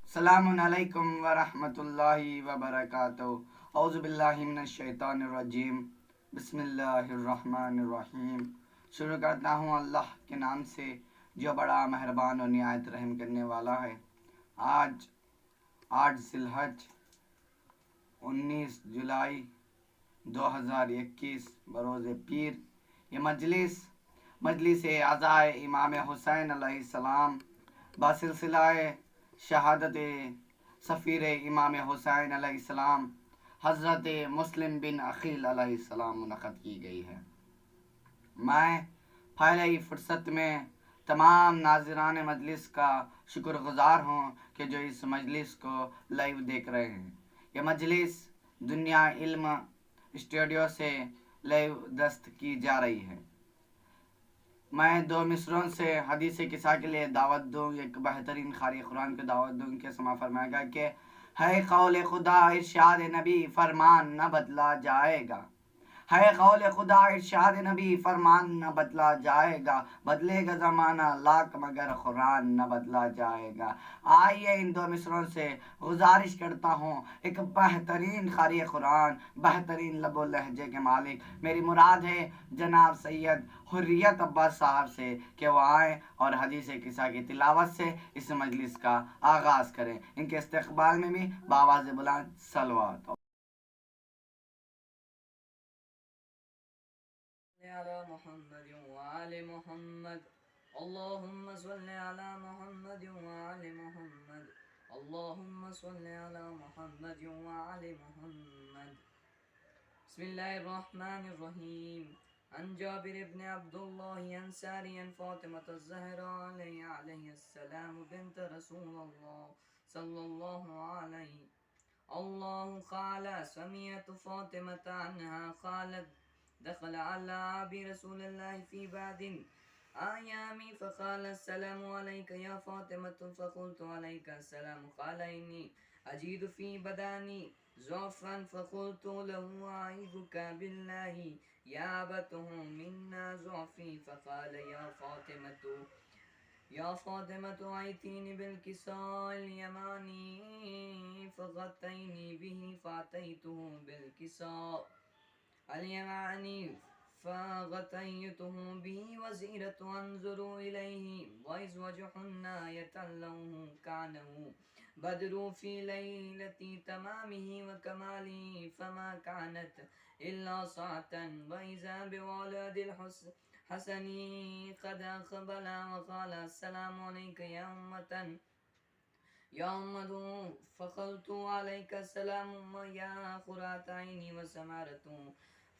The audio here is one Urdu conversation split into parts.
السلام علیکم ورحمۃ اللہ وبرکاتہ۔ اعوذ باللہ من الشیطان الرجیم، بسم اللہ الرحمن الرحیم۔ شروع کرتا ہوں اللہ کے نام سے جو بڑا مہربان اور نہایت رحم کرنے والا ہے۔ آج 8 ذی الحج 19 جولائی 2021 بروز پیر، یہ مجلس عزائے امام حسین علیہ السلام بسلسلہ شہادت سفیر امام حسین علیہ السلام حضرت مسلم بن عقیل علیہ السلام منعقد کی گئی ہے۔ میں پہلے ہی فرصت میں تمام ناظران مجلس کا شکر گزار ہوں کہ جو اس مجلس کو لائیو دیکھ رہے ہیں۔ یہ مجلس دنیا علم اسٹوڈیو سے لائیو دست کی جا رہی ہے۔ میں 2 مصروں سے حدیث قصہ کے لیے دعوت دوں، ایک بہترین قاری قرآن کو دعوت دوں کہ سما فرمائے گا کہ ہے قول خدا ارشاد نبی فرمان نہ بدلا جائے گا، ہے قول خدا ارشاد نبی فرمان نہ بدلا جائے گا، بدلے گا زمانہ لاکھ مگر قرآن نہ بدلا جائے گا۔ آئیے ان 2 مصروں سے گزارش کرتا ہوں، ایک بہترین قاری قرآن، بہترین لب و لہجے کے مالک میری مراد ہے جناب سید حریت عباس صاحب سے کہ وہ آئیں اور حدیث قصہ کی تلاوت سے اس مجلس کا آغاز کریں۔ ان کے استقبال میں بھی بآواز بلند صلوات۔ على محمد وآل محمد اللهم صل على محمد وآل محمد اللهم صل على محمد وآل محمد بسم الله الرحمن الرحيم عن جابر بن عبد الله أنصاري عن فاطمة الزهراء عليه السلام بنت رسول الله صلى الله عليه الله قال سمعت فاطمة عنها قالت دخل على أبي رسول الله في بعد أيامي فقال السلام عليك يا فاطمة فقلت عليك السلام قال إني أجد في بداني ضعفا فقلت له أعيذك بالله يا أبته منا ضعفي فقال يا فاطمة أيتيني بالكساء اليماني فغطيني به فأتيته بالكساء اليماني فغطيته به وزيرة أنظر إليه وإذ وجهنا يتلوه كانه بدر في ليلة تمامه وكماله فما كانت إلا ساعة وإذا بولد الحسن قد أقبل وقال السلام عليك يا أمة فقلت عليك السلام يا قرة عيني وسمارة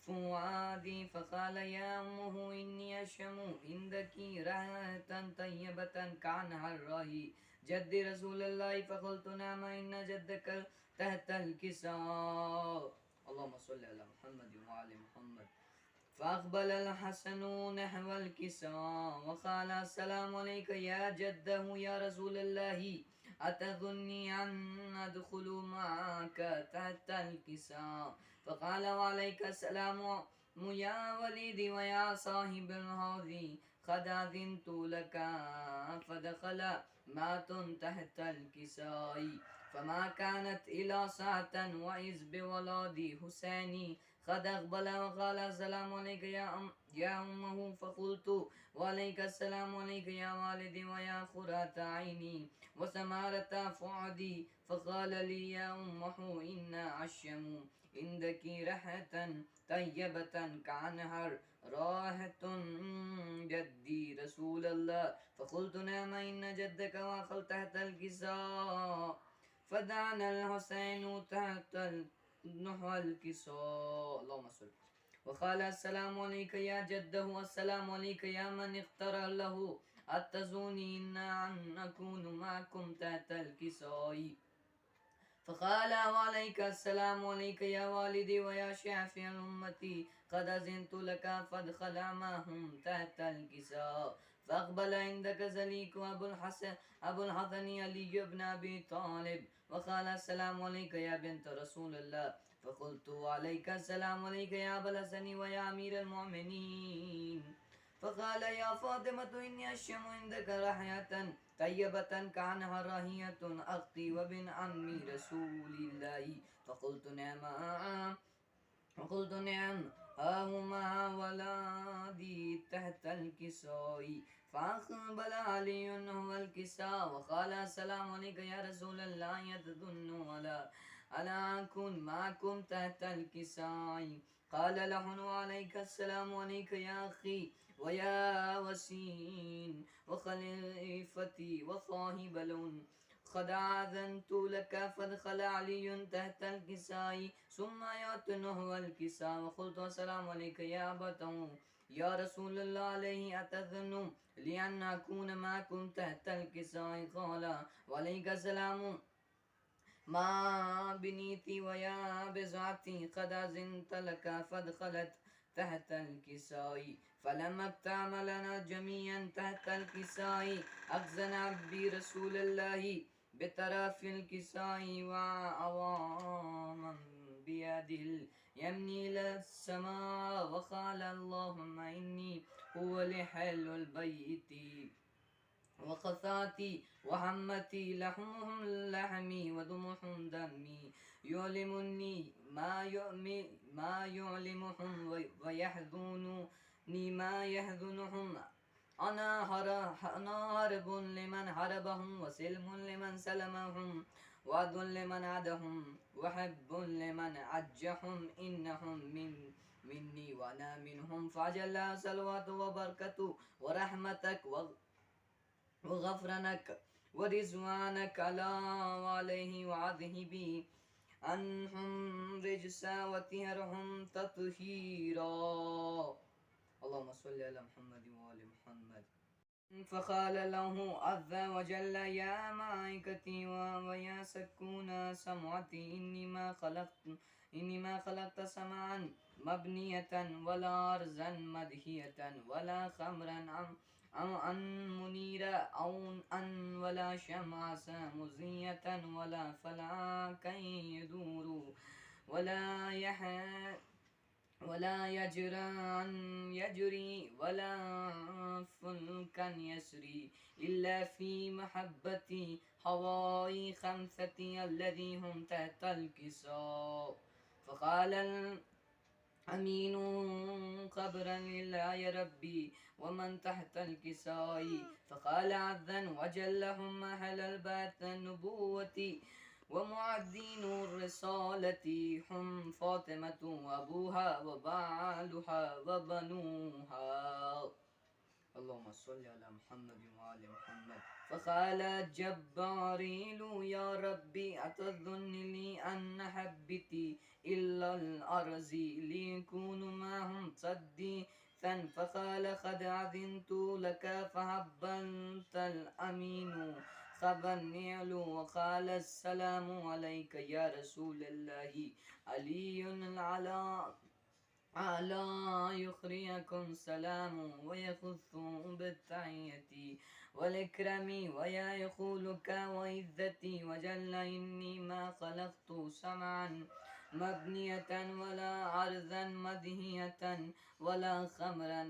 فؤادي فقال يا أمه إني أشم عندك رائحة طيبة كأنها الرائحة جد رسول الله فقلت نعم إن جدك تحت الكساء اللهم صل على محمد وعلى محمد فأقبل الحسن نحو الكساء وقال السلام عليك يا جده يا رسول الله أتظني أن أدخل معك تحت الكساء فقال وعليك السلام يا وليدي ويا صاحب الحوض قد أذنت لك فدخل مات تحت الكساء فما كانت إلا ساعة وإذ بولادي حسيني قد أقبل وقال السلام عليك يا أمه فقلت وعليك السلام عليك يا والدي ويا قرة عيني وسمارة فؤادي فقال لي يا أمه إن أشم عندك ريحة طيبة كأنهر رائحة جدي رسول الله فقلت نعم إن جدك واقل تحت الكساء فدعنا الحسين تحت نحو الكساء اللهم صل وقال السلام عليك يا جده السلام عليك يا من اختار له أتزوني إن أن أكون معكم تحت الكساء فقال وعليك السلام عليك يا والدي ويا شافع الأمة قد أذنت لك فادخل معهم تحت الكساء فأقبل عندك زليك أبو الحسن علي بن أبي طالب وقال السلام عليك يا بنت رسول الله فقلت عليك السلام عليك يا أبا الحسن ويا أمير المؤمنين فقال يا فاطمة إني أشم عندك رحية طيبة كأنها راهية أختي وابن عم رسول الله. فقلت نعم، ها هما ولادي تحت الكساء. فأقبل علي هو الكساء وقال السلام عليك يا رسول الله يتظن ألا أكون معكم تحت الكساء. قال له وعليك السلام عليك يا أخي ويا وسين وخليفتي وصاحب لون. قد آذنت لك. فدخل علي تحت الكساء ثم يأتنه الكساء وقلت السلام عليك يا أبته يا رسول الله عليه أتذن لأن أكون معكم تحت الكساء؟ قال وعليك السلام ما بنيتي ويا بزعتي قد أذنت لك. فدخلت تحت الكساء فلما اكتملنا جميعا تحت الكساء أخذنا برسول الله بطرف الكساء وعواما بيده اليمين إلى السماء وقال اللهم إني هو لحل البيت وقثاتي وحمتي لحمهم لحمي ودمهم دمي يعلمني ما يعلمهم ويحزنني ما يحزنهم. أنا حرب لمن حربهم وسلم لمن سلمهم وعد لمن عدهم وحب لمن عجهم. إنهم مني وأنا منهم. فجل صلوات وبركة ورحمتك وغفرانك ورزوانك على وعليه وعذهبي عنهم رجسا وطهرهم تطهيرا. اللهم صل على محمد وآل محمد. فقال له عز وجل يا ملائكتي ويا سكون سمعتي إني ما خلقت سمعا مبنية ولا أرزا مدهية ولا خمرا أن منيرا أو أن ولا شمعة مزية ولا فلكا يدور ولا يجري ولا فلكا يسري إلا في محبتي حوائي خمسة الذي هم تحت الكساء. فقال الأمين قبرا لله يا ربي ومن تحت الكساء. فقال عز وجل هم أهل البيت النبوة ومعدين الرسالة هم فاطمة وأبوها وبعلها وبنوها. اللهم صل على محمد وآل محمد. فقال جبريل يا ربي أتظن لي أن حبتي إلا الأرض ليكون معهم صديقا؟ فقال قد أذنت لك فهبلت الأمين خبرني وقال السلام عليك يا رسول الله. علي على يخريكم سلام ويخص بالتحية والإكرام ويا يقولك وعزتي وجل إني ما خلقت سمعا مبنية ولا عرضا مدهية ولا خمرا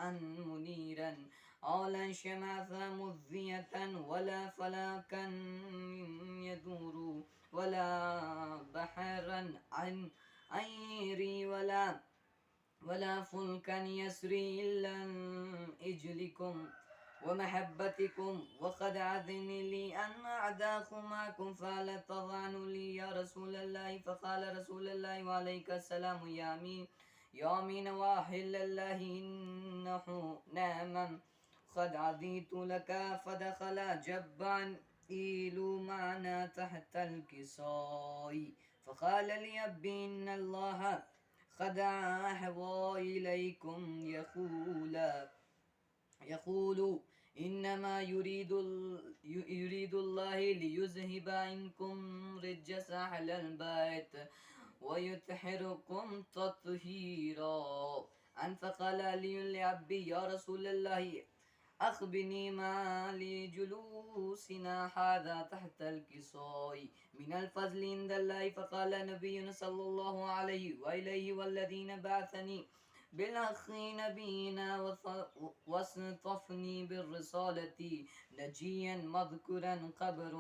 أن منيرا أولا شمعة مذية ولا فلاكا يدور ولا بحرا عن أيري ولا فلكا يسري إلا إجلكم ومحبتكم. وقد أذن لي أن أعداكم معكم فلا تضعن لي يا رسول الله. فقال رسول الله وعليك السلام يا أمين وأهل الله إنه نعما قد عديت لك. فدخل جبعا إيلوا معنا تحت الكساء. فقال لي أبي إن الله قد أهوى إليكم يقول إنما يريد الله ليذهب عنكم رجس أهل البيت ويطهركم تطهيرا. فقال لي لأبي يا رسول الله أخبرني ما لجلوسنا هذا تحت الكساء من الفضل عند الله. فقال نبينا صلى الله عليه وآله والذين بعثني بالحق نبينا واصطفني بالرسالة نجيا مذكورا قبر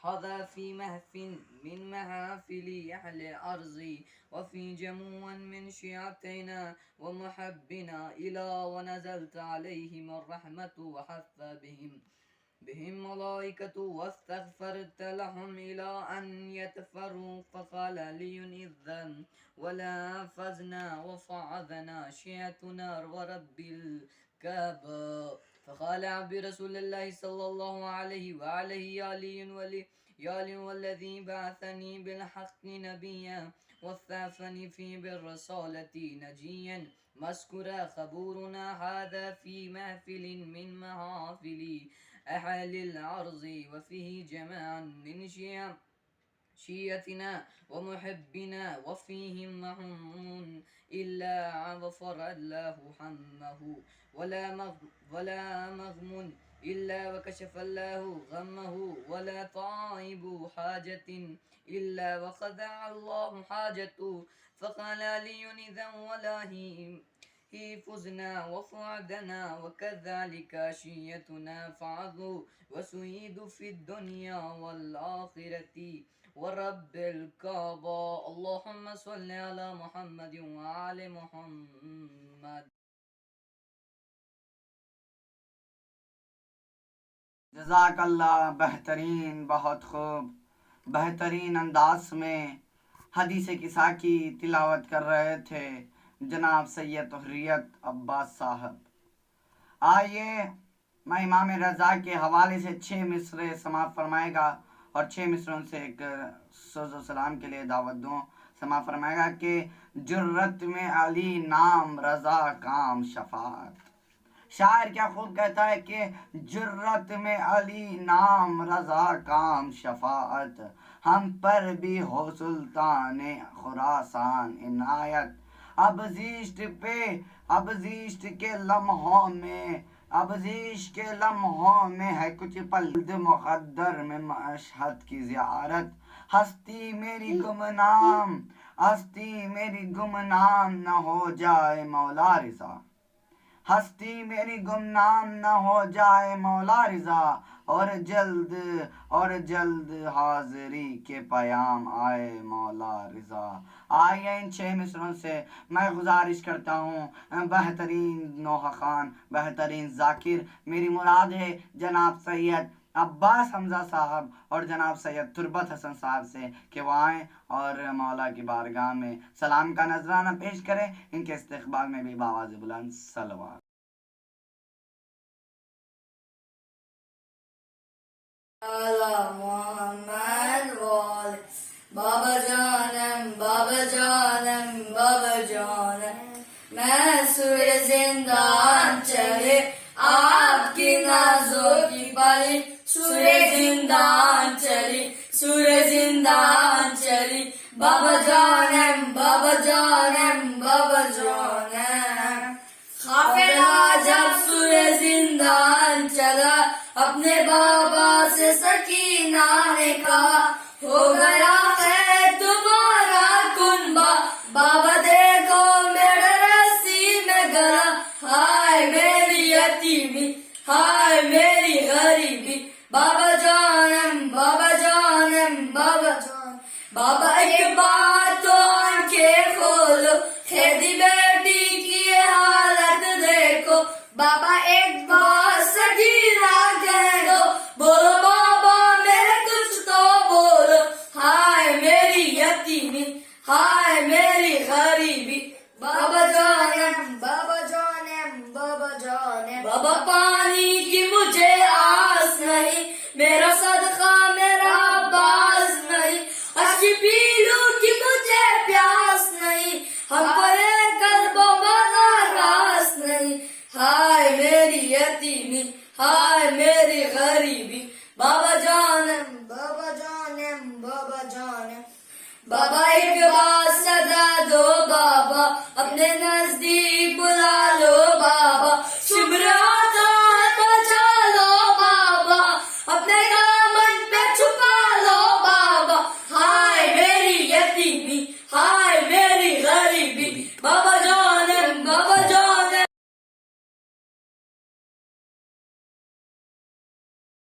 حظى في مهف من محافل أهل الأرض وفي جموع من شيعتنا ومحبنا إلى ونزلت عليهم الرحمة وحث بهم ملائكة واستغفرت لهم إلى أن يتفروا فقال لي إذن ولا فزنا وصعدنا شيعتنا ورب الكعبة فقال برسول الله صلى الله عليه وعليه يا والذي بعثني بالحق نبيا واستعفني في بالرسالة نجيا مسكرا خبورنا هذا في محفل من محافل أهل الأرض وفيه جماعا من شيعتنا ومحبنا وفيهم محمون إلا غفر الله همه ولا مغم إلا وكشف الله غمه ولا طائب حاجة إلا وخذع الله حاجته فقال لي إذا والله فزنا وصعدنا وكذلك شيتنا فعظوا وسعيد في الدنيا والآخرة ورب الكعبة اللهم صل على محمد وعلى محمد. جزاک اللہ. بہترین، بہت خوب، بہترین انداز میں حدیث کسا کی تلاوت کر رہے تھے جناب سید حریت عباس صاحب. آئیے میں امام رضا کے حوالے سے 6 مصرے سماعت فرمائے گا اور 6 مصروں سے ایک سوز و سلام کے لیے دعوت دوں. سماعت فرمائے گا کہ جرت میں علی نام رضا کام شفاعت. شاعر کیا خوب کہتا ہے کہ جرت میں علی نام رضا کام شفاعت ہم پر بھی ہو سلطان خراسان عنایت. اب زیشت کے لمحوں میں ہے کچھ پل مقدر میں مشہد کی زیارت. ہستی میری گمنام نہ ہو جائے مولا رضا. ہستی میری گمنام نہ ہو جائے مولا رضا اور جلد حاضری کے پیام آئے مولا رضا. آئیے ان 6 مصروں سے میں گزارش کرتا ہوں بہترین نوحہ خوان، بہترین ذاکر، میری مراد ہے جناب سید عباس حمزہ صاحب اور جناب سید تربت حسن صاحب سے کہ وہ آئیں اور مولا کی بارگاہ میں سلام کا نذرانہ پیش کریں. ان کے استقبال میں بھی بآواز بلند صلوات. محمد وال بابا جانم بابا جانم بابا جانم میں سور زندان چلے آپ کی نازوں کی پلی سور زندان چلی سور زندان چلی بابا جانم بابا جانم بابا جانم. قافلہ جب سور زندان چلا اپنے بابا سے سکینہ نے کہا ہو گیا ہے تمہارا کنبا بابا دیکھو میرے رسی میں گلا ہائے میری یتیمی ہائے میری غریبی بابا جانم بابا جانم بابا جان. بابا ایک بار تو آنکھیں کھولو خیدی بیٹی کی حالت دیکھو بابا ایک بار سکینہ کہہ دو بولو بابا میرے کچھ تو بولو ہائے میری یتیمی ہائے میری غریبی بابا جانم بابا جانم بابا جانم. بابا پانی کی مجھے آس نہیں میرا صدقہ میرا باز نہیں اشکی پیلو کی مجھے پیاس نہیں ہم پر قلب والا راس نہیں ہائے میری یتیمی ہائے میری غریبی بابا جانم بابا جانم بابا جانم. بابا ایک بار صدا دو بابا اپنے نزدیک بلا لو بابا شبراتا بچا لو بابا اپنے دامن پہ چھپا لو بابا ہائے میری یتیمی ہائے میری غریبی بابا جانم بابا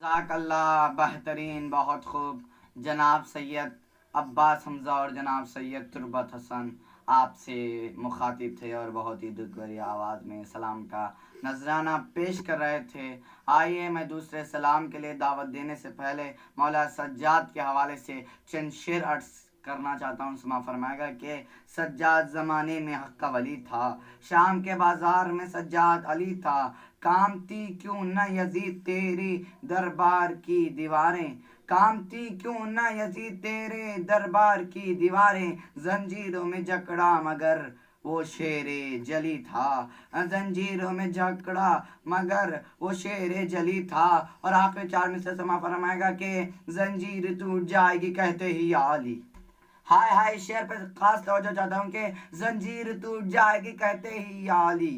جزاک اللہ، بہترین، بہت خوب جناب سید عباس حمزہ اور جناب سید تربت حسن آپ سے مخاطب تھے اور بہت ہی دکھ بھری آواز میں سلام کا نذرانہ پیش کر رہے تھے. آئیے میں دوسرے سلام کے لیے دعوت دینے سے پہلے مولا سجاد کے حوالے سے چند شعر عرض کرنا چاہتا ہوں. سما فرمائے گا کہ سجاد زمانے میں حق کا ولی تھا، شام کے بازار میں سجاد علی تھا، کامتی کیوں نہ یزید تیری دربار کی دیواریں، کامتی کیوں نہ یزید تیرے دربار کی دیواریں، زنجیروں میں جکڑا مگر وہ شیر جلی تھا، زنجیروں میں جکڑا مگر وہ شیر جلی تھا. اور آخر چار میں سے سما فرمائے گا کہ زنجیر ٹوٹ جائے گی کہتے ہی یا علی. ہائے ہائے، اس شعر پہ خاص توجہ چاہتا ہوں کہ زنجیر ٹوٹ جائے گی کہتے ہی یا علی،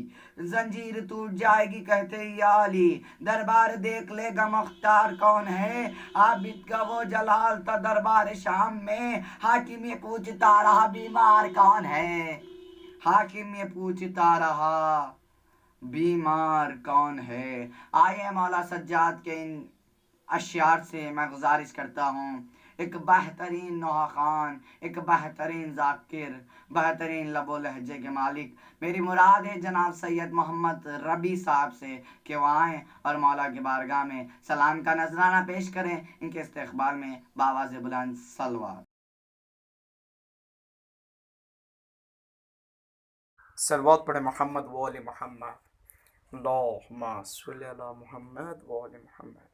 زنجیر ٹوٹ جائے گی کہتے ہی یا علی، دربار دیکھ لے گا مختار کون ہے، عابد کا وہ جلال تھا دربار شام میں، حاکم یہ پوچھتا رہا بیمار کون ہے، حاکم یہ پوچھتا رہا بیمار کون ہے. آئیے مولا سجاد کے ان اشعار سے میں گزارش کرتا ہوں، ایک بہترین نوحہ خوان، ایک بہترین ذاکر، بہترین لب و لہجے کے مالک، میری مراد ہے جناب سید محمد ربیع صاحب سے کہ وہ آئیں اور مولا کی بارگاہ میں سلام کا نذرانہ پیش کریں. ان کے استقبال میں بآواز بلند صلوات. صلوات پڑھے محمد و آل محمد، اللہم صلی علی محمد و آل محمد.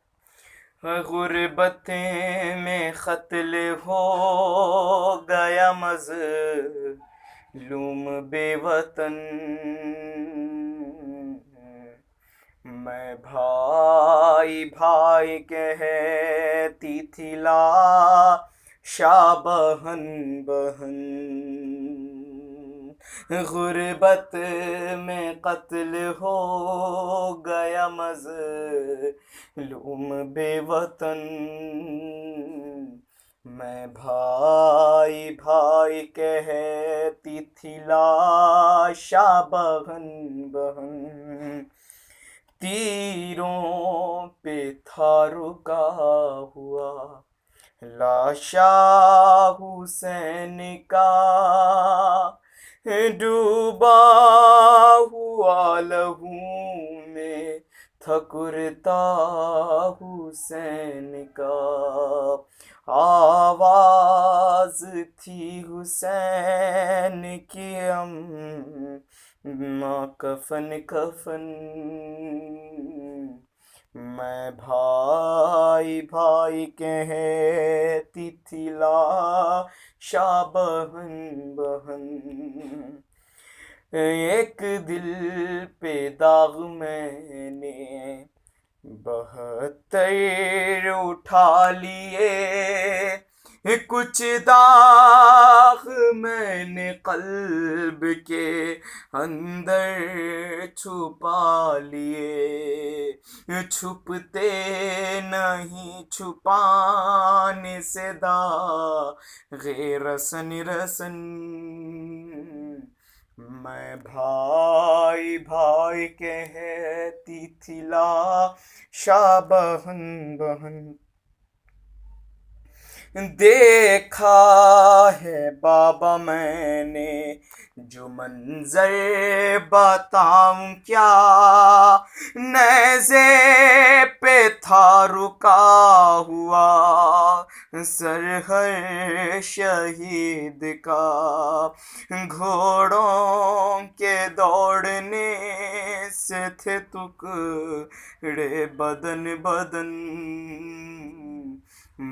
غربت میں قتل ہو گیا مظلوم بے وطن، میں بھائی بھائی کہتی تھی لاشا بہن بہن، غربت میں قتل ہو گیا مظلوم بے وطن، میں بھائی بھائی کہتی تھی لاشا بہن بہن، تیروں پہ تھا رکا ہوا لاشا حسین کا، ڈوبا ہوا لہو میں تھا کرتا حسین کا، آواز تھی حسین کی ماں کفن کفن، میں بھائی بھائی کہتی تھی لاشا بہن بہن، ایک دل پہ داغ میں نے 72 اٹھا لیے، کچھ داغ میں نے قلب کے اندر چھپا لیے، چھپتے نہیں چھپانے سے داغ رسن رسن، میں بھائی بھائی کہتی تھی لاشا بہن بہن، دیکھا ہے بابا میں نے جو منظر بتاؤں کیا، نیزے پہ تھا رکا ہوا سر ہر شہید کا، گھوڑوں کے دوڑنے سے تھے ٹکڑے بدن بدن،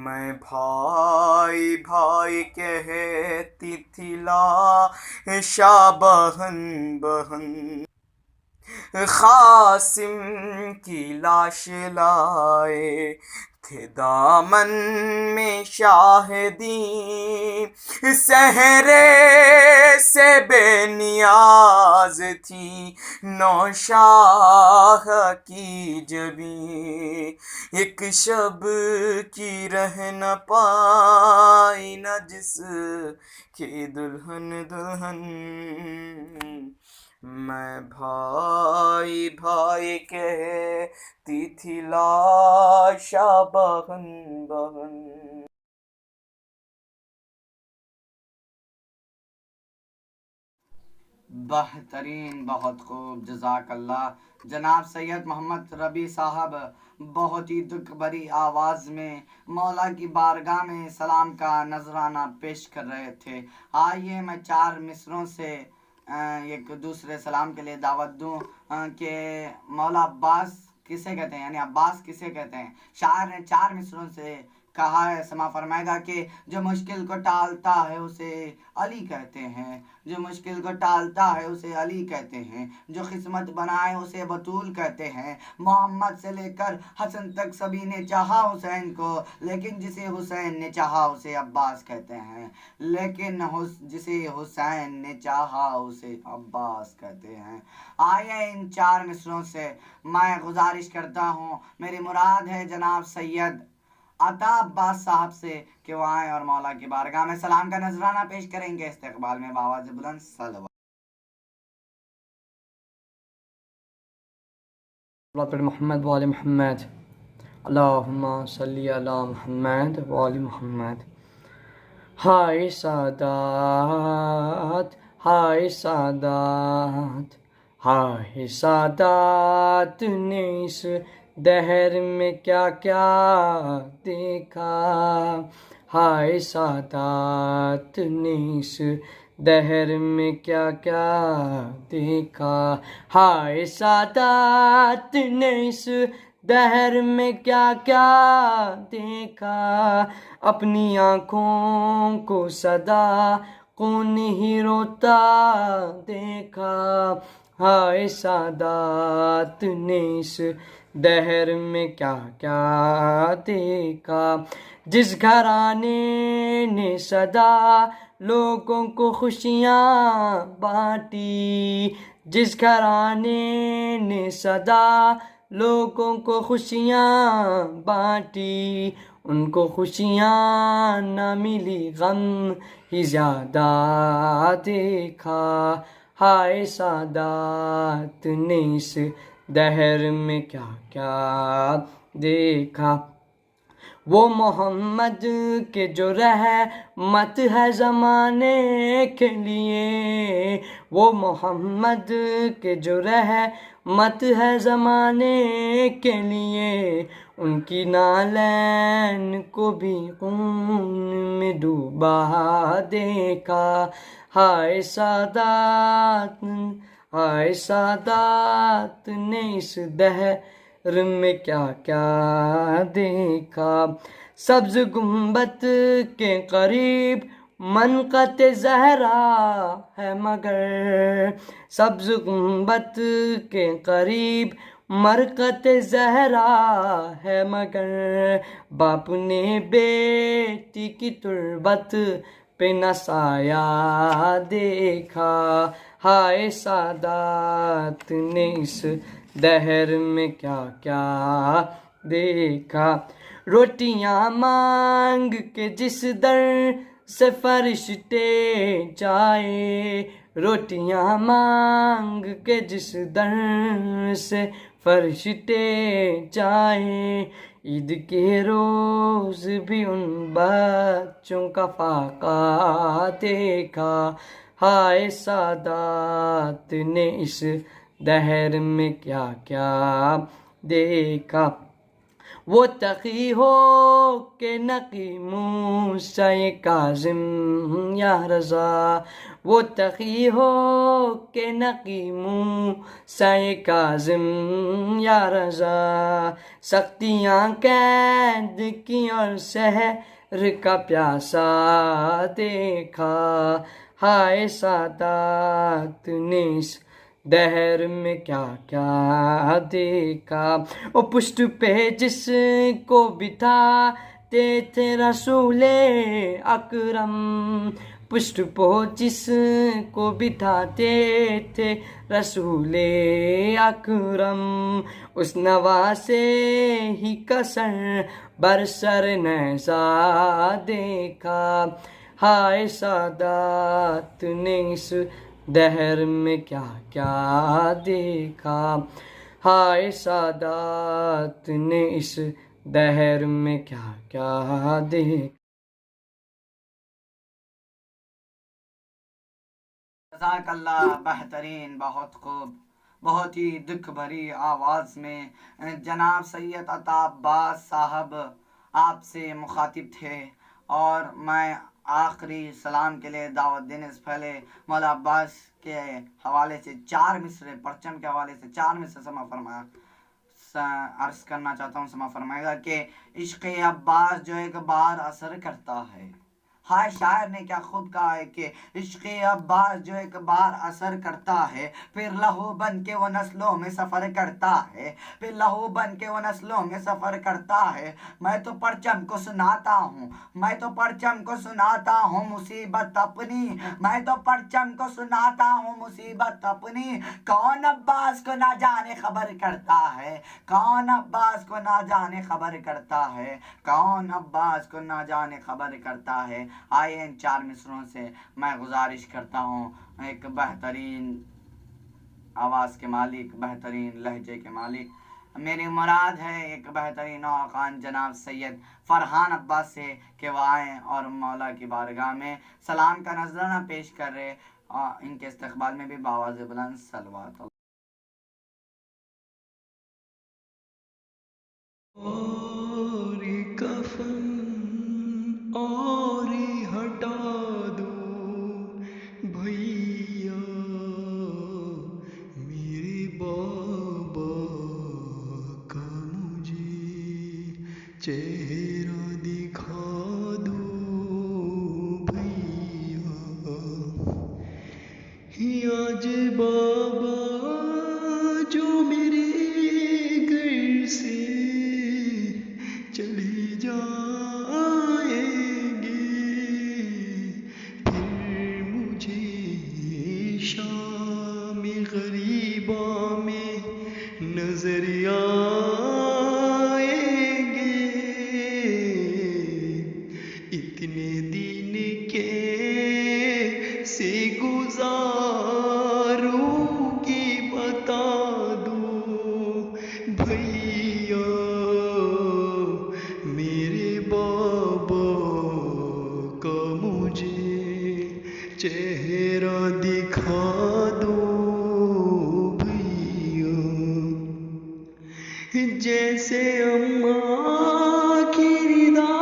میں بھائی بھائی کہتی تھی لاشا بہن بہن، قاسم کی لاش لائے تھے دامن میں شاہدی، صحرے سے بے نیاز تھی نوشاہ کی جبیں، ایک شب کی رہ نہ پائی نہ جس کی دلہن دلہن، میں بھائی بھائی کہتی تھی لاشا بہن بہن. بہترین، بہت خوب، جزاک اللہ. جناب سید محمد ربیع صاحب بہت ہی دکھ بھری آواز میں مولا کی بارگاہ میں سلام کا نذرانہ پیش کر رہے تھے. آئیے میں 4 مصروں سے ایک دوسرے سلام کے لیے دعوت دوں کہ مولا عباس کسے کہتے ہیں، یعنی عباس کسے کہتے ہیں. شاعر نے 4 مصروں سے کہا ہے، سما فرمائے گا کہ جو مشکل کو ٹالتا ہے اسے علی کہتے ہیں، جو مشکل کو ٹالتا ہے اسے علی کہتے ہیں، جو قسمت بنائے اسے بطول کہتے ہیں. محمد سے لے کر حسن تک سبھی نے چاہا حسین کو، لیکن جسے حسین نے چاہا اسے عباس کہتے ہیں، لیکن جسے حسین نے چاہا اسے عباس کہتے ہیں. آئیے ان 4 مصروں سے میں گزارش کرتا ہوں، میری مراد ہے جناب سید عطا عباس صاحب سے کہ وہ آئیں اور مولا کی بارگاہ میں سلام کا نذرانہ پیش کریں گے استقبال میں بآواز بلند صلوات. محمد وآل محمد، اللہم صلی علی محمد وآل محمد. ہائے سادات، ہائے سادات، ہائے سادات نے اس دہر میں کیا کیا دیکھا. ہائے سادات نے اس دہر میں کیا کیا دیکھا. ہائے سادات نے اس دہر میں کیا کیا دیکھا. اپنی آنکھوں کو صدا کون ہی روتا دیکھا. ہائے سادات نے اس دہر میں کیا کیا دیکھا. جس گھرانے نے صدا لوگوں کو خوشیاں بانٹی، جس گھرانے نے صدا لوگوں کو خوشیاں بانٹی، ان کو خوشیاں نہ ملی غم ہی زیادہ دیکھا. ہائے سادات نے اس دہر میں کیا کیا دیکھا. وہ محمد کے جو رحمت ہے زمانے کے لیے، وہ محمد کے جو رحمت ہے زمانے کے لیے، ان کی نالین کو بھی خون میں ڈوبا دیکھا. ہائے سادات، ہائے سادات نے اس دہر میں کیا کیا دیکھا. سبز گنبد کے قریب منقط زہرا ہے مگر، سبز گنبد کے قریب مرقت زہرا ہے مگر، باپ نے بیٹی کی تربت پہ نہ سایہ دیکھا. ہائے سادات نے اس دہر میں کیا کیا دیکھا. روٹیاں مانگ کے جس در سے فرشتے جائے، روٹیاں مانگ کے جس در سے فرشتے جائیں، عید کے روز بھی ان بچوں کا فاقہ دیکھا. ہائے سادات نے اس دہر میں کیا کیا دیکھا. وہ تقی ہو کہ نقی موسیٰ کاظم یا رضا، وہ تقی ہو کہ نقی موسیٰ کاظم یا رضا، سختیاں قید کی اور سحر کا پیاسا دیکھا. ہائے سادات نے اس دہر میں کیا کیا دیکھا. وہ پشت پہ جس کو بٹھاتے تھے رسول اکرم، پشت پہ جس کو بٹھاتے تھے رسول اکرم، اس نواسے ہی کسر برسر نیزہ دیکھا. ہائے سادات نے اس دہر میں کیا کیا دیکھا، ہائے سادات نے اس دہر میں کیا کیا دیکھا۔ جزاک اللہ، بہترین، بہت خوب۔ بہت ہی دکھ بھری آواز میں جناب سید عطا عباس صاحب آپ سے مخاطب تھے، اور میں آخری سلام کے لیے دعوت دینے سے پہلے مولا عباس کے حوالے سے 4 مصرے، پرچم کے حوالے سے 4 مصرے سما فرمایا عرض کرنا چاہتا ہوں۔ سما فرمائے گا کہ عشق عباس جو ایک بار اثر کرتا ہے، ہائے شاعر نے کیا خوب کہا ہے کہ عشق عباس جو ایک بار اثر کرتا ہے، پھر لہو بن کے وہ نسلوں میں سفر کرتا ہے، پھر لہو بن کے وہ نسلوں میں سفر کرتا ہے۔ میں تو پرچم کو سناتا ہوں، میں تو پرچم کو سناتا ہوں مصیبت اپنی، میں تو پرچم کو سناتا ہوں مصیبت اپنی۔ کون عباس کو نہ جانے خبر کرتا ہے، کون عباس کو نہ جانے خبر کرتا ہے، کون عباس کو نہ جانے خبر کرتا ہے۔ آئے ان 4 مصروں سے میں گزارش کرتا ہوں، ایک بہترین آواز کے مالک، بہترین لہجے کے مالک، میری مراد ہے ایک بہترین خان جناب سید فرحان عباس سے کہ وہ آئیں اور مولا کی بارگاہ میں سلام کا نذرانہ پیش کر رہے، ان کے استقبال میں بھی بآواز بلند صلوات۔ اور کفن اور ہٹا دو بھیا، میرے بابا کا مجھے چہرہ دکھا دو بھیا، آج بابا جو میرے گھر سے چلے جائیں گے، پھر مجھے شام غریباں میں نظر آئیں گے۔ اتنے دن کیسے گزاروں گی بتا دو بھیا، میرے بابا کا مجھے چہرہ دکھا دو بھیا۔ جیسے اماں کی رضا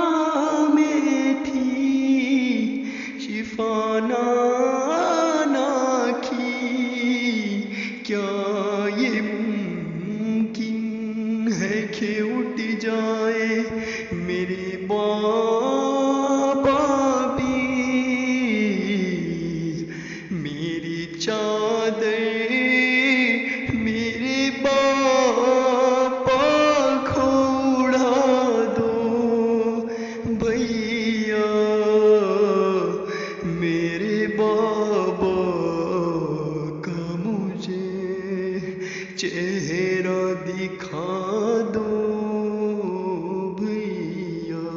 میں تھی شفا نانا کی، کیا یہ ممکن ہے کہ اٹھ جائے میرے بابا بھی، میری چادر میرے بابا کو اڑا دو بھیا، میرے بابا کا مجھے چہرہ دکھا دو بھیا۔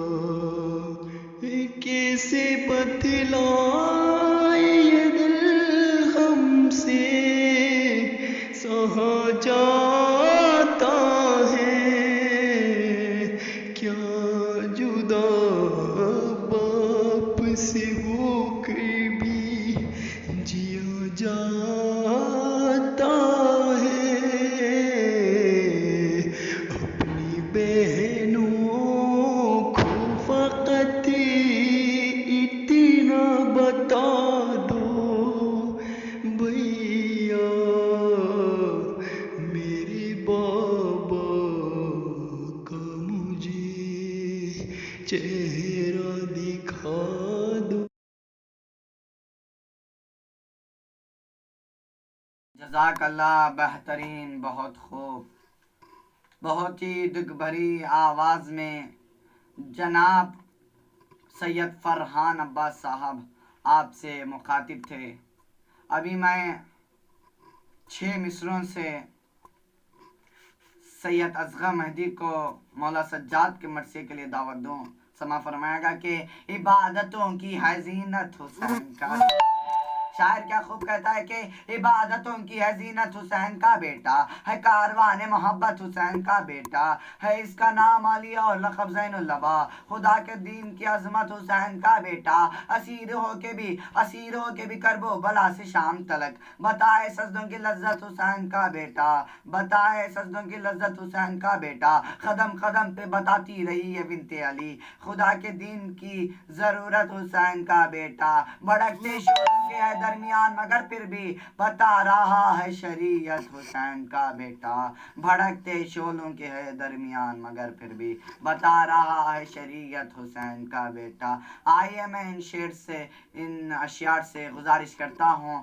کیسے بتلائے یہ دل ہم سے سہا جاتا ہے، کیا جدا باپ سے ہو کر بھی جیا جاتا ہے، اپنی بہنوں کو فقط اتنا بتا دو بھیا، میرے بابا کا مجھے چہرہ دکھا دو۔ جزاک اللہ، بہترین، بہت خوب۔ بہت ہی دکھ بھری آواز میں جناب سید فرحان عباس صاحب آپ سے مخاطب تھے۔ ابھی میں 6 مصروں سے سید اصغر مہدی کو مولا سجاد کے مرثیے کے لیے دعوت دوں۔ سما فرمائے گا کہ عبادتوں کی ہے زینت حسین کا، شاعر کیا خوب کہتا ہے کہ عبادتوں کی ہے زینت حسین کا بیٹا ہے، کاروان محبت حسین کا بیٹا ہے، اس کا نام علی اور لقب زین اللبا، خدا کے دین کی عظمت حسین کا بیٹا، اسیر ہو کے بھی کرب و بلا سے شام تلک، بتائے سجدوں کی لذت حسین کا بیٹا، بتائے سجدوں کی لذت حسین کا بیٹا، قدم قدم پہ بتاتی رہی ہے بنت علی خدا کے دین کی ضرورت حسین کا بیٹا، بھڑکتے شعلوں کے ہے درمیان مگر پھر بھی بتا رہا ہے شریعت حسین کا بیٹا، بھڑکتے شعلوں کے ہے درمیان مگر پھر بھی بتا رہا ہے شریعت حسین کا بیٹا۔ آئیے میں ان اشعار سے گزارش کرتا ہوں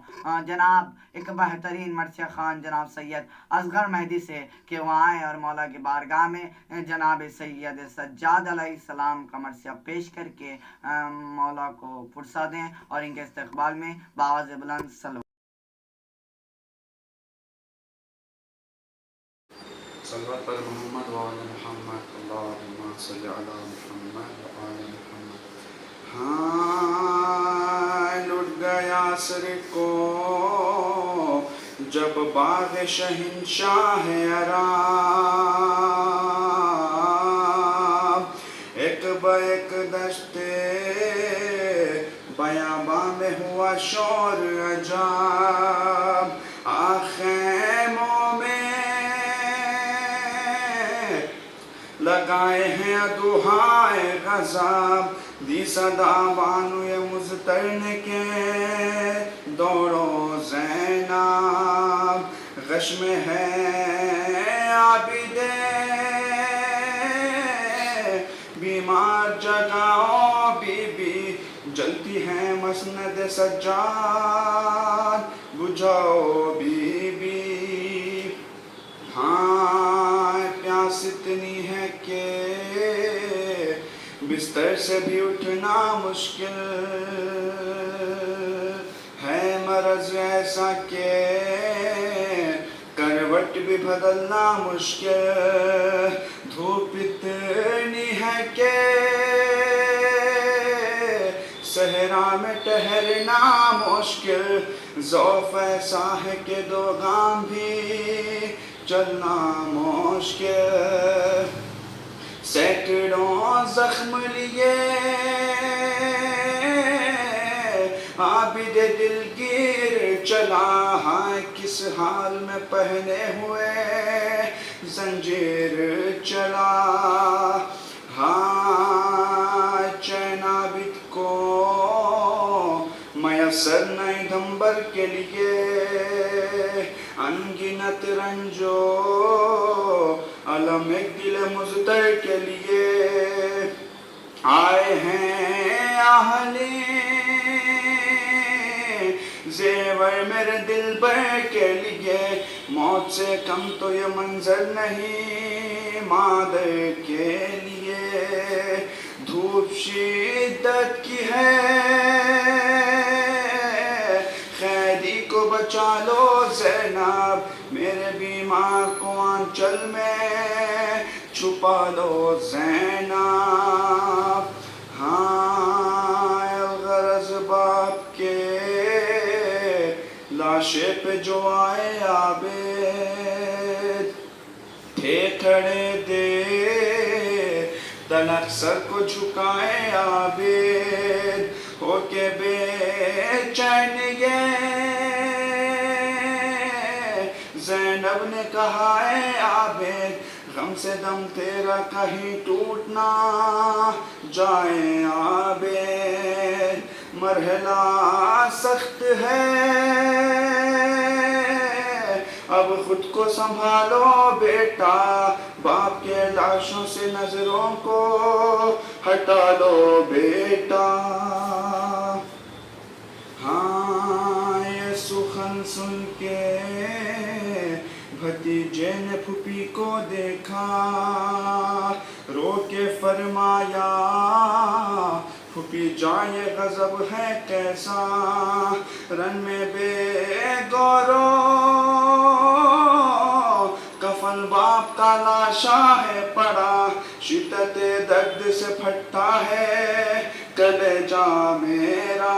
جناب ایک بہترین مرثیہ خوان جناب سید اصغر مہدی سے کہ وہ آئیں اور مولا کی بارگاہ میں جناب سید سجاد علیہ السلام کا مرثیہ پیش کر کے مولا کو پرسہ دیں اور ان کے استقبال میں بآواز بلند صلوات صلوات پر محمد وآل محمد، اللہم صلی علی محمد وآل محمد۔ ہاں لٹ گیا سر کو جب باغ شہنشاہ عرب، ایک با ایک دشتے بیاباں میں ہوا شور عجب، خیموں میں لگائے ہیں دہائے غضب، دی صدا بانوئے مزترن کے دوڑو زینب، غش میں ہے عابدے بیمار جگاؤ بی بی، جلتی ہے مسند سجاد بجھاؤ بی بی، ہاں پیاس اتنی ہے کہ بستر سے بھی اٹھنا مشکل ہے، مرض ایسا کہ کروٹ بھی بدلنا مشکل، دھوپ اتنی ہے کہ صحرا میں ٹہرنا مشکل، ضعف ایسا ہے کہ دو گام بھی چلنا مشکل، سینکڑوں زخم لیے عابد دلگیر چلا، ہاں کس حال میں پہنے ہوئے زنجیر چلا، ہاں چین عابد کو میسر نہیں دھمبر کے لیے، انگنت رنجو علم ایک دل مزدر کے لیے، آئے ہیں اہلی زیور میرے دل بر کے لیے، موت سے کم تو یہ منظر نہیں مادر کے لیے، دھوپ شدت کی ہے قیدی کو بچا لو زینب، میرے بیمار کو آنچل میں چھپا لو زینب، ہاں الغرض باپ کے لاشے پہ جو آئے عابد تھے کھڑے دے تلک سر کو جھکائے عابد، ہو کے بے چین زینب نے کہا اے عابد، غم سے دم تیرا کہیں ٹوٹنا جائے عابد، مرحلہ سخت ہے اب خود کو سنبھالو بیٹا، باپ کے لاشوں سے نظروں کو ہٹا لو بیٹا، ہاں یہ سخن سن کے بھتیجے نے پھوپھی کو دیکھا، رو کے فرمایا پھوپھی جان یہ غضب ہے کیسا، رن میں بے گورو کفن باپ کا لاشا ہے پڑا، شدت درد سے پھٹتا ہے کلیجہ میرا،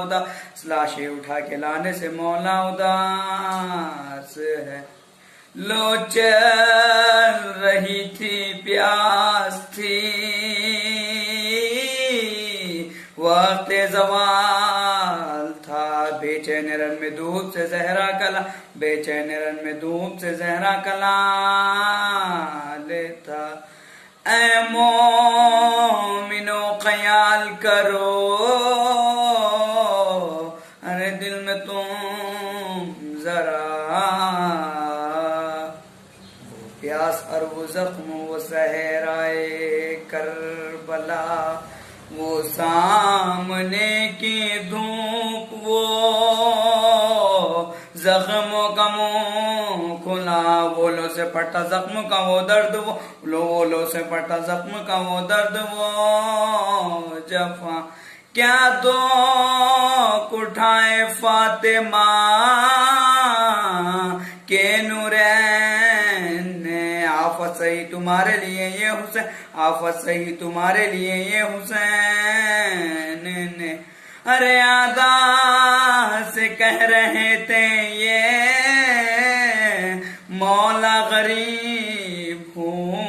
اداس، لاشیں اٹھا کے لانے سے مولا اداس ہے. لو چل رہی تھی پیاس تھی وقت زوال تھا، بے چین رن میں دھوپ سے زہرا کلا، بے چین رن میں دھوپ سے زہرا کلا لیتا. اے مومنو خیال کرو، ارے دل میں تم ذرا پیاس اور وہ زخم، وہ صحرائے کربلا، وہ سامنے کی دھوپ، وہ زخموں کا منہ کھلا، بولوں سے پھٹا زخم کا وہ درد، وہ بولوں سے پھٹا زخم کا وہ درد، وہ جفا. کیا دو اٹھائے فاطمہ کے نورین نے، آفت سہی تمہارے لیے یہ حسین، آفت سہی تمہارے لیے یہ حسین نے. ارے آدھا سے کہہ رہے تھے یہ مولا غریب ہوں،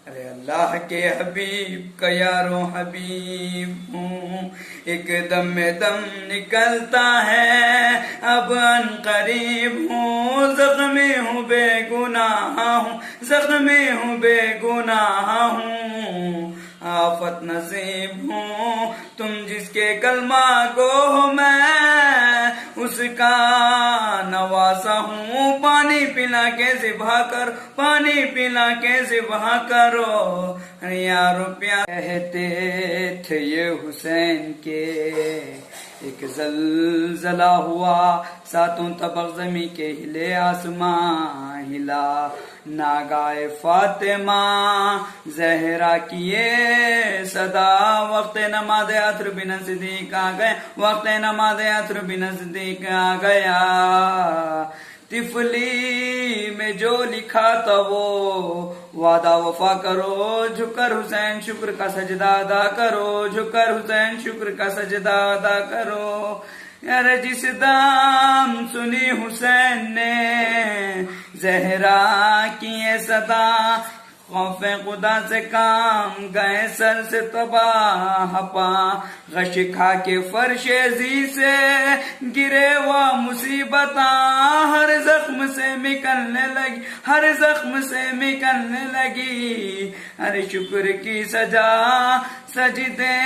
ارے اللہ کے حبیب کا یارو حبیب ہوں. ایک دم میں دم نکلتا ہے اب ان قریب ہوں، زخمی ہوں بے گناہ ہوں، زخمی ہوں بے گناہ ہوں، آفت نصیب ہوں. تم جس کے کلمہ گو ہو میں اس کا نواسا ہوں، پانی پلا کے ذبح کر، پانی پلا کے ذبح کرو یارو پیار. کہتے تھے یہ حسین کے ایک زلزلہ ہوا، ساتوں طبق زمین کے ہلے آسمان ہلا، ناگائے فاطمہ زہرا کیے صدا، وقت نماز عصر بن صدیق آ گیا، وقت نماز عصر بن صدیق آ گیا. طفلی میں جو لکھا تھا وہ وعدہ وفا کرو، جھک کر حسین شکر کا سجدہ ادا کرو، جھک کر حسین شکر کا سجدہ ادا کرو. ارے جس دم سنی حسین نے زہرا کی یہ صدا، خوف خدا سے کام گئے سر سے تباہ پا، غش کھا کے فرش زی سے گرے وہ مصیبتاں، ہر زخم سے نکلنے لگی، ہر زخم سے نکلنے لگی. ارے شکر کی سجا سجدے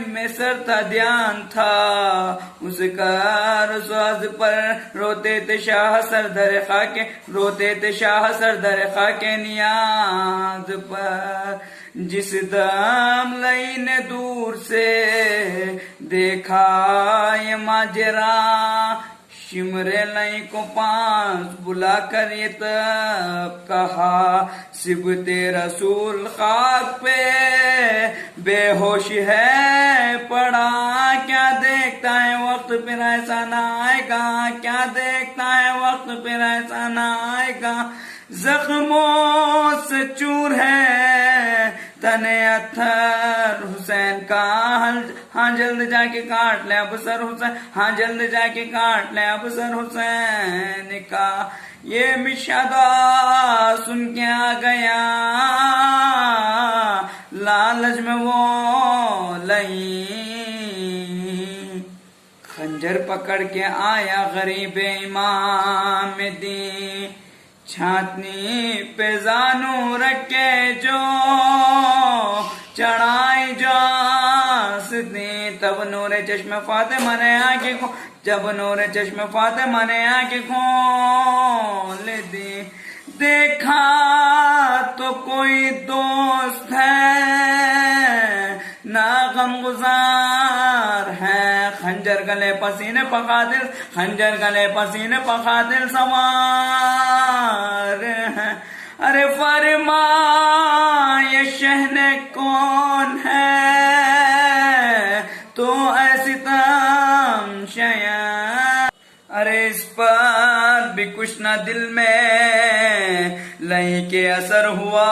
میں سر تھا دھیان تھا اس کا، رسواز پر روتے تھے شاہ سر در خاکے، روتے تھے شاہ سر در خاکے نیاز پر. جس دم لئی نے دور سے دیکھا یہ ماجرا، شمرے لئی کو پاس بلا کر یہ تب کہا، سبت رسول خاک پہ بے ہوش ہے پڑا، کیا دیکھتا ہے وقت پھر ایسا نہ آئے گا، کیا دیکھتا ہے وقت پھر ایسا نہ آئے گا. زخموں سے چور ہے تنے اتھر حسین کا، ہاں جلد جا کے کاٹ لے اب سر حسین، ہاں جلد جا کے کاٹ لے اب سر حسین کا. یہ مشہدہ سن کے آ گیا لالچ میں وہ لئی، خنجر پکڑ کے آیا غریب امام دین، چھاتنی پہ زانو رکھ کے جو چڑھائی جاس دی، تب نور چشم فاطمہ نے آنکھیں کو، جب نور چشم فاطمہ نے آنکھیں کھول دی. دیکھا تو کوئی دوست ہے نہ غم گزار ہے، خنجر گلے پسینے پخادل، خنجر گلے پسینے پخادل سوار ہے. ارے فرما یہ شہنے کون ہے تو ایسی تمشیاں، ارے اس پر بھی کچھ نہ دل میں لئی کے اثر ہوا،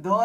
2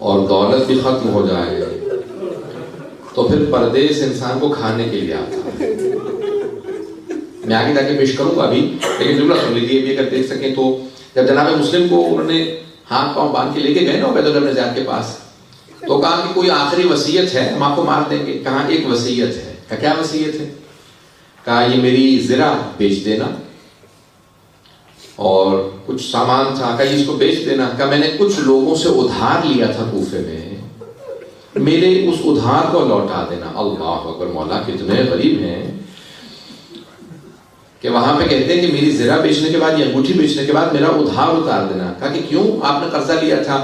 اور دولت بھی ختم ہو جائے تو پھر پردیس انسان کو کھانے کے لیے آتا ہے. میں آگے جا کے پیش کروں گا ابھی، لیکن جملہ سن لیجیے بھی اگر دیکھ سکیں تو. جب جناب مسلم کو انہوں نے ہاتھ پاؤں باندھ کے لے کے گئے نا عبید اللہ بن زیاد کے پاس، تو کہا کہ کوئی آخری وصیت ہے، ہم آپ کو مار دیں گے. کہا ایک وصیت ہے. کہا کیا وصیت ہے؟ کہا یہ میری زرہ بیچ دینا اور کچھ سامان تھا، کہا اس کو بیچ دینا. کہا میں نے کچھ لوگوں سے ادھار لیا تھا کوفے میں، میرے اس ادھار کو لوٹا دینا. اللہ اکبر، مولا کتنے غریب ہیں کہ وہاں پہ کہتے ہیں کہ میری زرہ بیچنے کے بعد یا انگوٹھی بیچنے کے بعد میرا ادھار اتار دینا. کہا کہ کیوں آپ نے قرضہ لیا تھا؟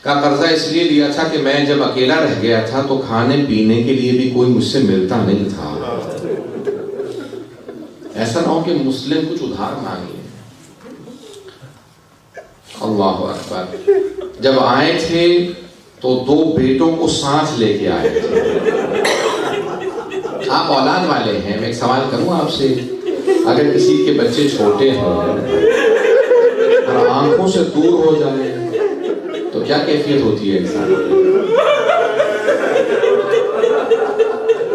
کہا قرضہ اس لیے لیا تھا کہ میں جب اکیلا رہ گیا تھا تو کھانے پینے کے لیے بھی کوئی مجھ سے ملتا نہیں تھا. ایسا نہ ہو کہ مسلم کچھ ادھار مانگے. اللہ اکبر. جب آئے تھے تو 2 بیٹوں کو ساتھ لے کے آئے تھے. آپ اولاد والے ہیں، میں ایک سوال کروں آپ سے، اگر کسی کے بچے چھوٹے ہوں اور آنکھوں سے دور ہو جائے تو کیا کیفیت ہوتی ہے انسان کی؟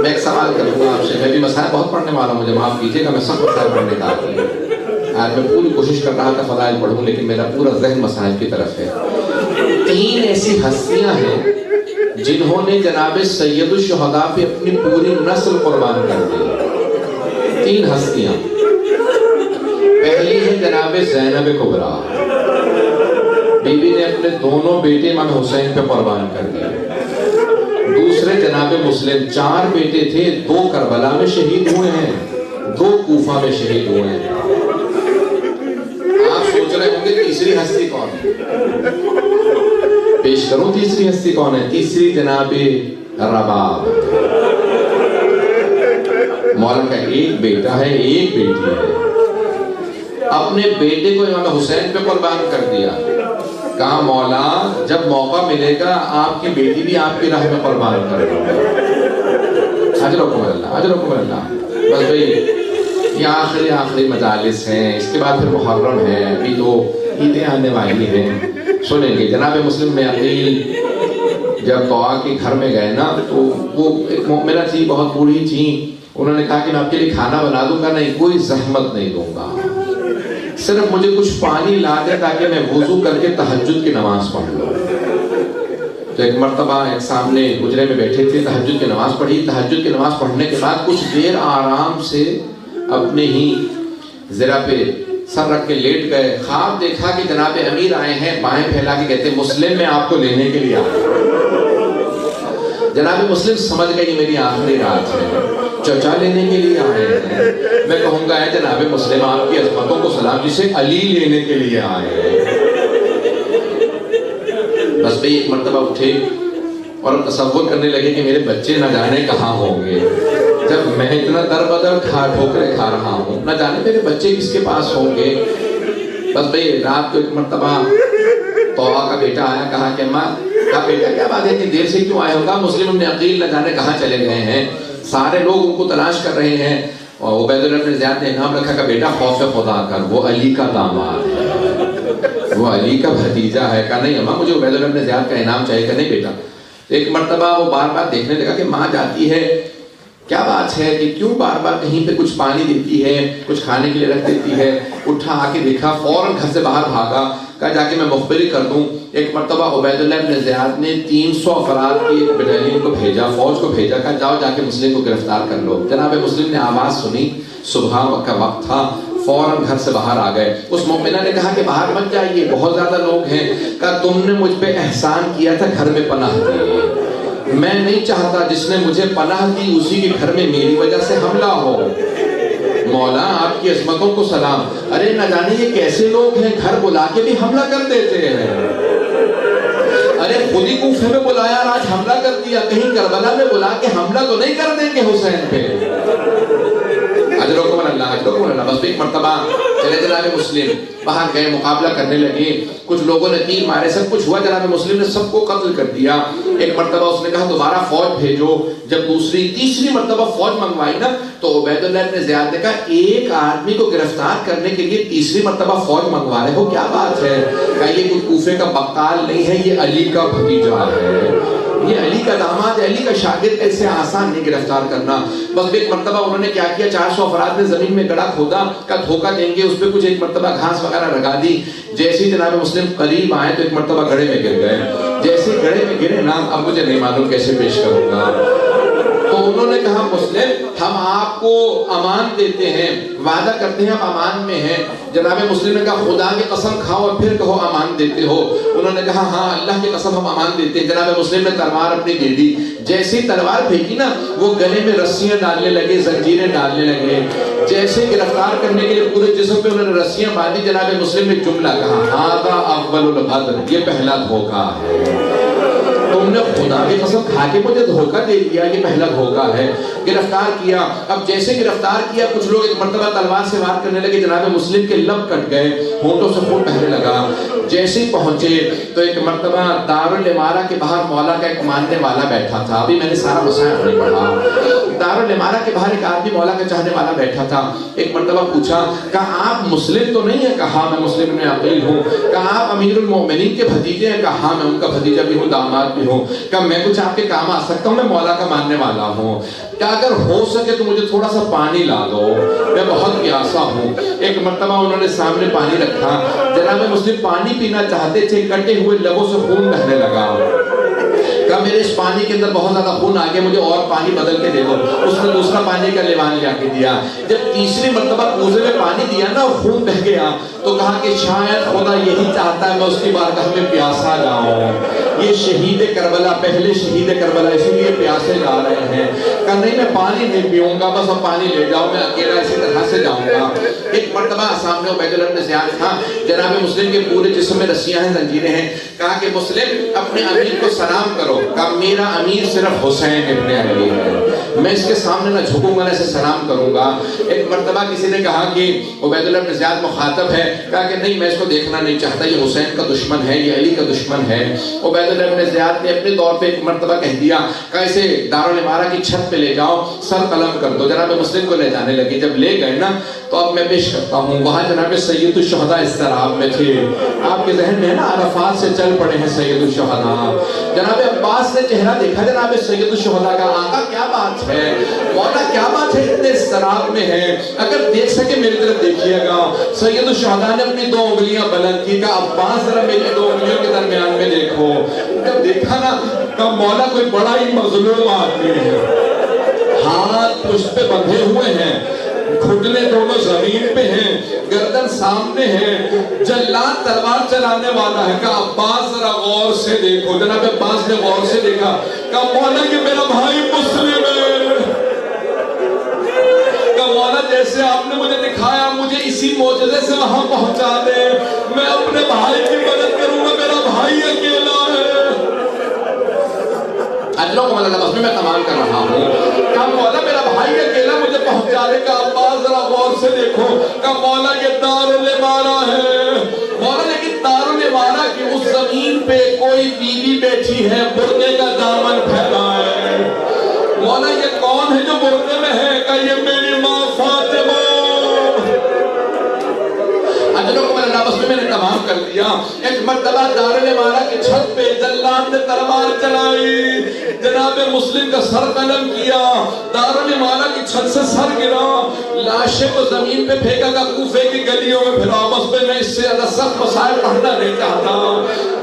میں ایک سوال کروں گا آپ سے. میں بھی مسائل بہت پڑھنے والا ہوں، مجھے معاف کیجیے گا، میں سب مسائل پڑھنے کا آتی ہے. آج میں پوری کوشش کر رہا تھا فضائل پڑھوں، لیکن میرا پورا ذہن مسائل کی طرف ہے. 3 ایسی ہستیاں ہیں جنہوں نے جناب سید الشہداء پہ اپنی پوری نسل قربان کر دی. 3 ہستیاں. پہلی ہے جناب زینب کبریٰ، بیوی نے اپنے دونوں بیٹے امام حسین پہ قربان کر دیے. دوسرے جناب مسلم، 4 بیٹے تھے، 2 کربلا میں شہید ہوئے ہیں، 2 کوفہ میں شہید ہوئے ہیں. آپ سوچ رہے ہوں گے تیسری ہستی کون ہے؟ پیش کروں تیسری ہستی کون ہے؟ تیسری جناب رباب. مولا کا ایک بیٹا ہے، ایک بیٹی ہے. اپنے بیٹے کو امام حسین پہ قربان کر دیا. کہا مولا جب موقع ملے گا آپ کی بیٹی بھی آپ کی راہ میں قربان کر دو. اجرکم اللہ، اجرکم اللہ. بس بھئی یہ آخری مجالس ہیں، اس کے بعد پھر محرم ہے، ابھی تو عیدیں آنے والی ہیں. سنیں گے جناب مسلم میں عقیل جب طوا کے گھر میں گئے نا تو وہ ایک مومنہ تھی، بہت بوڑھی تھی. انہوں نے کہا کہ میں آپ کے لیے کھانا بنا دوں گا، نہیں کوئی زحمت نہیں دوں گا، صرف مجھے کچھ پانی لا دے تاکہ میں وضو کر کے تہجد کی نماز پڑھ لوں. تو ایک مرتبہ ایک سامنے حجرے میں بیٹھے تھے، تہجد کی نماز پڑھی. تہجد کی نماز پڑھنے کے بعد کچھ دیر آرام سے اپنے ہی زرہ پہ سر رکھ کے لیٹ گئے. خواب دیکھا کہ جناب امیر آئے ہیں، بائیں پھیلا کے کہتے مسلم میں آپ کو لینے کے لیے آیا. جناب مسلم سمجھ گئے یہ میری آخری رات ہے، چچا لینے کے لیے آئے ہیں. میں کہوں گا اے جناب مسلم آپ کی عظمتوں کو سلام، جسے علی لینے کے لیے آئے ہیں. بس بھئی ایک مرتبہ اٹھے اور تصور کرنے لگے کہ میرے بچے نہ جانے کہاں ہوں گے. جب میں اتنا در بدر ٹھوکریں کھا رہا ہوں، نہ جانے میرے بچے کس کے پاس ہوں گے. بس بھئی رات کو ایک مرتبہ طوا کا بیٹا آیا، کہا کہ ماں، کہا بیٹا کیا بات ہے کہ دیر سے کیوں آئے ہوگا؟ مسلم ابن عقیل نہ جانے کہاں چلے گئے ہیں، سارے لوگ ان کو تلاش کر رہے ہیں. اور عبید اللہ بن زیاد نے انعام رکھا کہ بیٹا خوف خدا کر، وہ علی کا داماد ہے، وہ علی کا بھتیجا ہے. کہا نہیں اماں مجھے عبید اللہ بن زیاد کا انعام چاہیے. کہ نہیں بیٹا. ایک مرتبہ وہ بار بار دیکھنے لگا کہ ماں جاتی ہے، کیا بات ہے کہ کیوں بار بار کہیں پہ کچھ پانی دیتی ہے، کچھ کھانے کے لیے رکھ دیتی ہے. اٹھا آ کے دیکھا، فوراً گھر سے باہر بھاگا. کہا جا کے میں مخبری کر دوں. ایک مرتبہ عبید اللہ بن زیاد نے 300 افراد کی ایک بٹالین کو بھیجا، فوج کو بھیجا. کہا جاؤ جا کے مسلم کو گرفتار کر لو. جناب مسلم نے آواز سنی، صبح کا وقت تھا، فوراً گھر سے باہر آ گئے. اس مومنہ نے کہا کہ باہر مت جائیے، بہت زیادہ لوگ ہیں. کہا تم نے مجھ پہ احسان کیا تھا، گھر میں پناہ دی، میں نہیں چاہتا جس نے مجھے پناہ دی اسی کے گھر میں میری وجہ سے حملہ ہو. مولا آپ کی عظمتوں کو سلام. ارے نہ جانے یہ کیسے لوگ ہیں، گھر بلا کے بھی حملہ کر دیتے ہیں. ارے خود ہی کوفے میں بلایا اور آج حملہ کر دیا، کہیں کربلا میں بلا کے حملہ تو نہیں کر دیں گے حسین پہ. اجرکم اللہ، اجرکم اللہ. بس ایک مرتبہ چلے جناب مسلم باہر گئے, مقابلہ کرنے لگے, کچھ لوگوں نے تیر مارے, سب کچھ ہوا, جناب مسلم نے سب کو قتل کر دیا. ایک مرتبہ اس نے کہا دوبارہ فوج بھیجو. جب تیسری مرتبہ فوج منگوائی نا, تو عبید اللہ بن زیاد نے کہا ایک آدمی کو گرفتار کرنے کے لیے تیسری مرتبہ فوج منگوا رہے ہو, کیا بات ہے؟ کہا یہ کوئی کوفے کا بقال نہیں ہے, یہ علی کا بھتیجا ہے, یہ علی کا داماد ہے, علی کا شاگرد, ایسے آسان نہیں گرفتار کرنا. بس ایک مرتبہ انہوں نے کیا کیا, 400 افراد نے زمین میں گڑھا کھودا, کا دھوکہ دیں گے, اس پہ کچھ ایک مرتبہ گھاس وغیرہ لگا دی. جیسے ہی جناب مسلم قریب آئے تو ایک مرتبہ گڑھے میں گر گئے. جیسے گڑھے میں گرے نا, اب مجھے نہیں معلوم کیسے پیش کروں گا. تو انہوں نے کہا مسلم ہم آپ کو امان دیتے ہیں, وعدہ کرتے ہیں آپ امان میں ہیں. جناب مسلم نے کہا خدا کی قسم کھاؤ اور پھر کہو امان دیتے ہو. انہوں نے کہا ہاں اللہ کی قسم ہم امان دیتے ہیں. جناب مسلم نے تلوار اپنی دے دی. جیسے ہی تلوار پھینکی نا, وہ گلے میں رسیاں ڈالنے لگے, زنجیریں ڈالنے لگے. جیسے گرفتار کرنے کے لیے پورے جسم پہ انہوں نے رسیاں باندھی. جناب مسلم نے جملہ کہا ھذا اول الغدر, یہ پہلا دھوکہ ہے. تم نے خدا کی قسم کھا کے مجھے دھوکہ دے دیا, یہ پہلا دھوکہ ہے. گرفتار کیا. اب جیسے گرفتار کیا, کچھ لوگ ایک مرتبہ تلوار سے وار کرنے لگے. جناب مسلم کے لب کٹ گئے, ہونٹوں سے خون بہنے لگا. جیسے ہی پہنچے تو ایک مرتبہ دارالامارہ کے باہر مولا کا ایک ماننے والا بیٹھا تھا. ابھی میں نے سارا مسائل نہیں پڑھا. دارالامارہ کے باہر ایک آدمی مولا کا چاہنے والا بیٹھا تھا. ایک مرتبہ پوچھا, کہا آپ مسلم تو نہیں ہے؟ کہا میں مسلم ابن عقیل ہوں. کہا آپ امیر المومنین کے بھتیجے ہیں؟ کہا ہاں میں ان کا بھتیجا بھی ہوں, داماد بھی ہوں. کہا میں کچھ آپ کے کام آ سکتا ہوں؟ میں مولا کا ماننے والا ہوں. کہا اگر ہو سکے تو مجھے تھوڑا سا پانی لا دو, میں بہت پیاسا ہوں. ایک مرتبہ انہوں نے سامنے پانی رکھا. جناب مسلم پانی پینا چاہتے تھے, کٹے ہوئے لبوں سے خون بہنے لگا. کہا میرے اس پانی کے اندر بہت زیادہ خون آگے, مجھے اور پانی بدل کے دے دو. اس نے دوسرا پانی کا لیوان لیا کے دیا. جب تیسری مرتبہ کوزے میں پانی دیا نا اور خون بہ گیا, تو کہا کہ شاید خدا یہی چاہتا ہے میں اس کی بارگاہ میں پیاسا جاؤں. یہ شہید کربلا, پہلے شہید کربلا, اسی لیے پیاسے جا رہے ہیں. کہا نہیں میں پانی نہیں پیوں گا, بس اب پانی لے جاؤ, میں اکیلا اسی طرح سے جاؤں گا. ایک مرتبہ سامنے عبید اللہ بن زیاد تھا. جناب مسلم کے پورے جسم میں رسیاں ہیں, زنجیریں ہیں. کہا کہ مسلم اپنے امیر کو سلام کرو. کہا میرا امیر صرف حسین ابن علی ہے, میں اس کے سامنے نہ جھکوں گا نہ اسے سلام کروں گا. ایک مرتبہ کسی نے کہا کہ عبید اللہ بن زیاد مخاطب ہے. کہا کہ نہیں میں اس کو دیکھنا نہیں چاہتا, یہ حسین کا دشمن ہے, یہ علی کا دشمن ہے. عبید اللہ بن زیاد نے اپنے طور پہ ایک مرتبہ کہہ دیا, کہ اسے دارالامارہ کی چھت پہ لے جاؤ, سر قلم کر دو. جناب مسلم کو لے جانے لگے. جب لے گئے نا, تو اب میں پیش کرتا ہوں, وہاں جناب سید الشہداء اضطراب میں تھے. آپ کے ذہن میں ہے نا عرفات سے چل پڑے ہیں سید الشہداء. جناب عباس نے چہرہ دیکھا جناب سید الشہداء کا. آقا کیا بات ہے, مولا کیا بات ہے, اتنے اضطراب میں ہے, اگر دیکھ سکے میری طرف دیکھیے گا. سید الشہداء نے اپنی 2 انگلیاں بلند کی. کہا عباس ذرا میری 2 انگلیوں کے درمیان میں دیکھو. جب دیکھا نا, کہا مولا کوئی بڑا ہی مظلوم آدمی ہے, ہاتھ پشت پہ بندھے ہوئے ہیں, گھٹنے دونوں زمین پہ ہیں, گردن سامنے ہے, جلاد تلوار چلانے والا ہے. کہا عباس ذرا غور سے دیکھو. جناب عباس نے غور سے دیکھا. کہا مولا کہ میرا بھائی مسلم ہے. کہا مولا جیسے آپ نے مجھے دکھایا, مجھے اسی معجزے سے وہاں پہنچا دے, میں اپنے بھائی کی مدد کروں گا, میرا بھائی اکیلا ہے. اجلوں کو مدد بس میں تمام کر رہا ہوں. کہا مولا میرا بھائی اکیلا مجھے پہنچا دے. کہا عباس ذرا غور سے دیکھو. کہا مولا یہ دارالامارہ ہے. مولا لیکن دارالامارہ کی اس زمین پہ کوئی بیوی بیٹھی ہے, برقعے کا دامن پھیلا ہے. مولا یہ کون ہے جو برقعے میں ہے؟ کہا یہ میری ماں فاطمہ. اجلوں کو میں نے تمام کر دیا. ایک مرتبہ دارالامارہ کی چھت پہ جلاد نے تلوار چلائی, جناب مسلم کا سر قلم کیا, دارالامارہ کی چھت سے سر گرا, لاشیں کو زمین پہ پھینکا. کا کوفے کی گلیوں میں پھرا. بس میں اس سے زیادہ سخت مسائل پڑھنا نہیں چاہتا.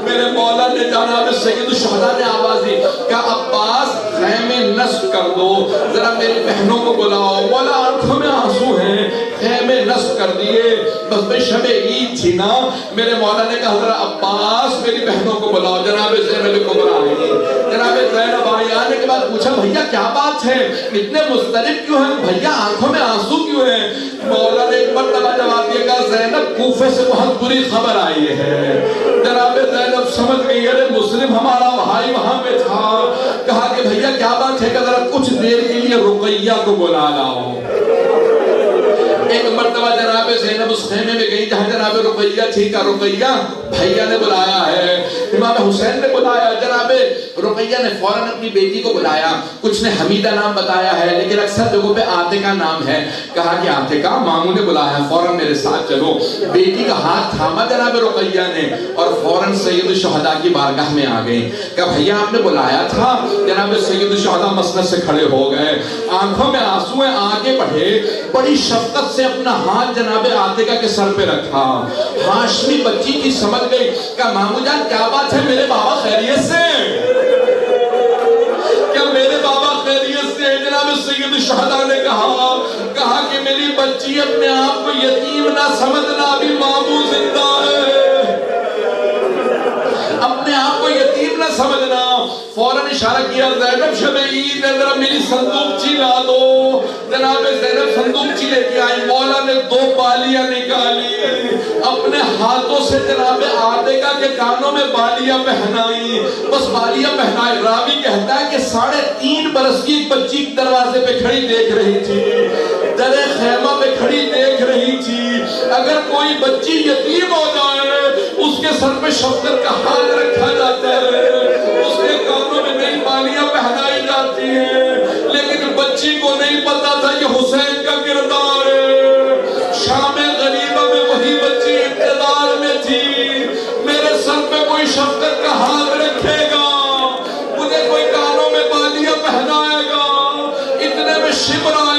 میرے مولا نے جناب سید الشہداء نے آواز دی, کہا عباس خیمے نصب کر دو, ذرا میری بہنوں کو بلاؤ. مولا آنکھوں میں آنسو ہیں, خیمے نصب کر دیے. بس میں شب عید تھی نا, میرے مولا نے کہا ذرا عباس میری بہنوں کو بلاؤ. جناب زینب کبریٰ آئی. جناب زینب آئی. آنے کے بعد پوچھا بھیا کیا بات ہے, اتنے مضطرب کیوں ہیں بھیا, آنکھوں میں آنسو کیوں ہیں؟ مولا نے ایک مرتبہ جواب دیا, کہا زینب کوفے سے بہت بری خبر آئی ہے. جناب زینب سمجھ گئی, ارے مسلم ہمارا بھائی وہاں پہ تھا. کہا کہ بھیا کیا بات ہے, کہ ذرا کچھ دیر کے لیے رقیہ کو بلا لاؤ. ایک مرتبہ جناب زینب اس خیمے میں گئی جہاں جناب رقیہ تھی. کا رقیہ بھیا نے بلایا ہے, امام حسین نے بلایا. جناب رقیہ نے فوراً اپنی بیٹی کو بلایا. کچھ نے حمیدہ نام بتایا ہے لیکن اکثر جگہوں پہ عاتقہ نام ہے. کہا کہ عاتقہ ماموں نے بلایا ہے, فوراً میرے ساتھ چلو. بیٹی کا ہاتھ تھاما جناب رقیہ نے اور فوراً سید الشہداء کی بارگاہ میں آ گئی. کہا بھیا آپ نے بلایا تھا. جناب سید الشہداء مسند سے کھڑے ہو گئے, آنکھوں میں آنسو ہیں, آگے بڑھے, بڑی شفقت سے اپنا ہاتھ جناب عاتقہ کے سر پہ رکھا. ہاشمی بچی کی سمجھ گئی. کہا مامو جان کیا بات ہے, میرے بابا خیریت سے ہیں؟ کیا میرے بابا خیریت سے ہیں؟ جناب سید الشہداء نے کہا کہ میری بچی اپنے آپ کو یتیم نہ سمجھنا, ابھی مامو زندہ ہے, اپنے آپ کو یتیم نہ سمجھنا. فوراً اشارہ کیا زینب شب عید ہے, ذرا میری صندوقچی لا دو. جناب زینب صندوقچی لے کے آئی. مولا نے 2 بالیاں نکالی, اپنے ہاتھوں سے جناب عاتقہ کے کانوں میں بالیاں پہنائی. بس بالیاں پہنائی. راوی کہتا ہے کہ 3.5 برس کی ایک بچی دروازے پہ کھڑی دیکھ رہی تھی, در خیمہ پہ کھڑی دیکھ رہی تھی. اگر کوئی بچی یتیم ہو جائے اس کے سر پہ شفقت کا ہاتھ رکھا جاتا ہے, اس کے کانوں میں نئی بالیاں پہنائی جاتی ہیں. لیکن بچی کو نہیں پتا تھا یہ حسین کا کردار ہے. شام غریبہ میں وہی بچی اقتدار میں تھی. میرے سر پہ کوئی شفقت کا ہاتھ رکھے گا, مجھے کوئی کانوں میں بالیاں پہنائے گا. اتنے میں شبر آیا